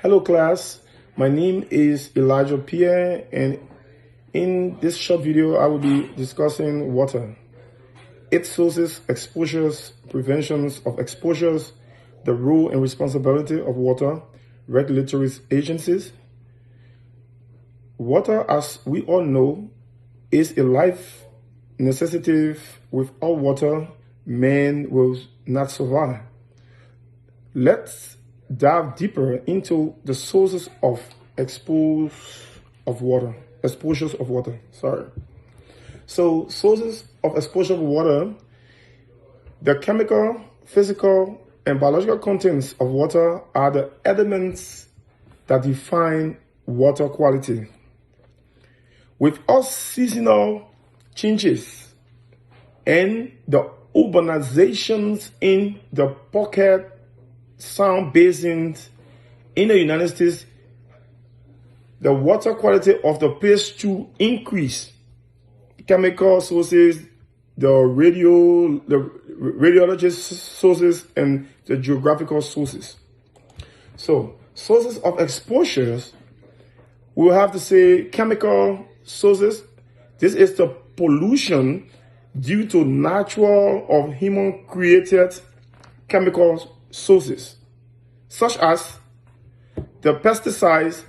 Hello class, my name is Elijah Pierre, and in this short video I will be discussing water, its sources, exposures, preventions of exposures, the role and responsibility of water, regulatory agencies. Water, as we all know, is a life necessity. Without water, man will not survive. Let's dive deeper into the sources of exposures of water. So sources of exposure of water, the chemical, physical, and biological contents of water are the elements that define water quality. With all seasonal changes and the urbanizations in the pocket sound basins in the United States, the water quality of the place to increase. Chemical sources, the radiology sources, and the geographical sources. So sources of exposures, we'll have to say chemical sources. This is the pollution due to natural or human created chemical sources, such as the pesticides,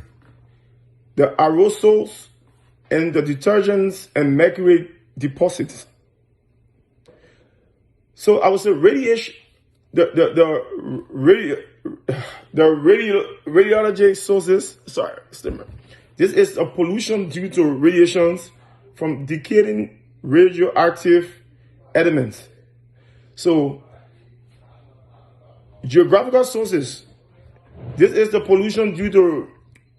the aerosols, and the detergents and mercury deposits. So I would say radiation, radiology sources. This is a pollution due to radiations from decaying radioactive elements. So geographical sources, this is the pollution due to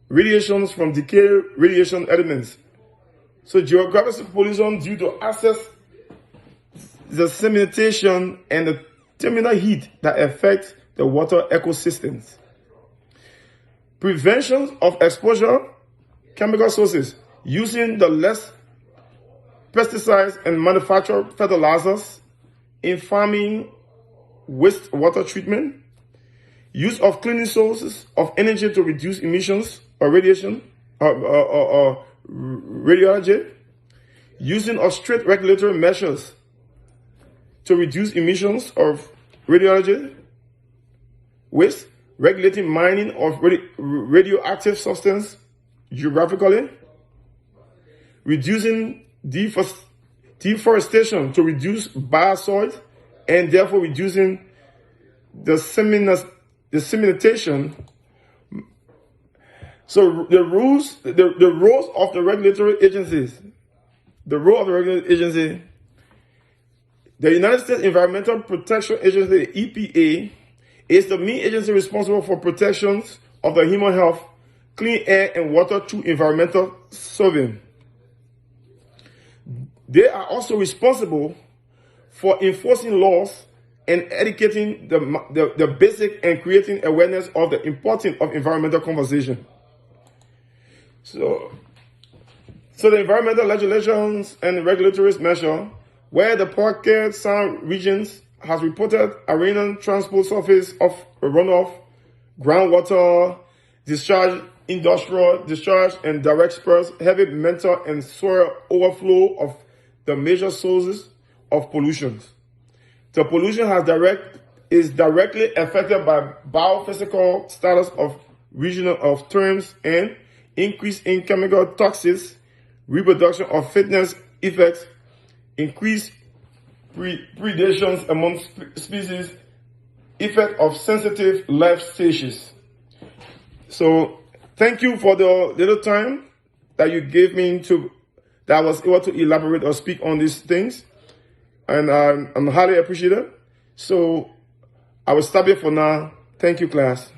radiations from decayed radiation elements. So geographical pollution due to access, the sedimentation, and the terminal heat that affect the water ecosystems. Prevention of exposure, chemical sources, using the less pesticides and manufactured fertilizers in farming, wastewater treatment, use of cleaning sources of energy to reduce emissions or radiation or radiology, using of strict regulatory measures to reduce emissions of radiology waste, regulating mining of radioactive substance geographically, reducing deforestation to reduce biosolids, and therefore reducing the sedimentation. So the roles of the regulatory agencies. The role of the regulatory agency, the United States Environmental Protection Agency, the EPA, is the main agency responsible for protections of the human health, clean air, and water through environmental surveying. They are also responsible for enforcing laws and educating the basic and creating awareness of the importance of environmental conservation. So the environmental legislations and regulatory measures, where the pocket sound regions has reported arena transport surface of runoff, groundwater discharge, industrial discharge, and direct spurs, heavy metal and soil overflow of the major sources of pollution. The pollution is directly affected by biophysical status of regional of terms and increase in chemical toxins, reproduction of fitness effects, increased predations among species, effect of sensitive life stages. So thank you for the little time that you gave me that I was able to elaborate or speak on these things. And I'm highly appreciative. So I will stop here for now. Thank you, class.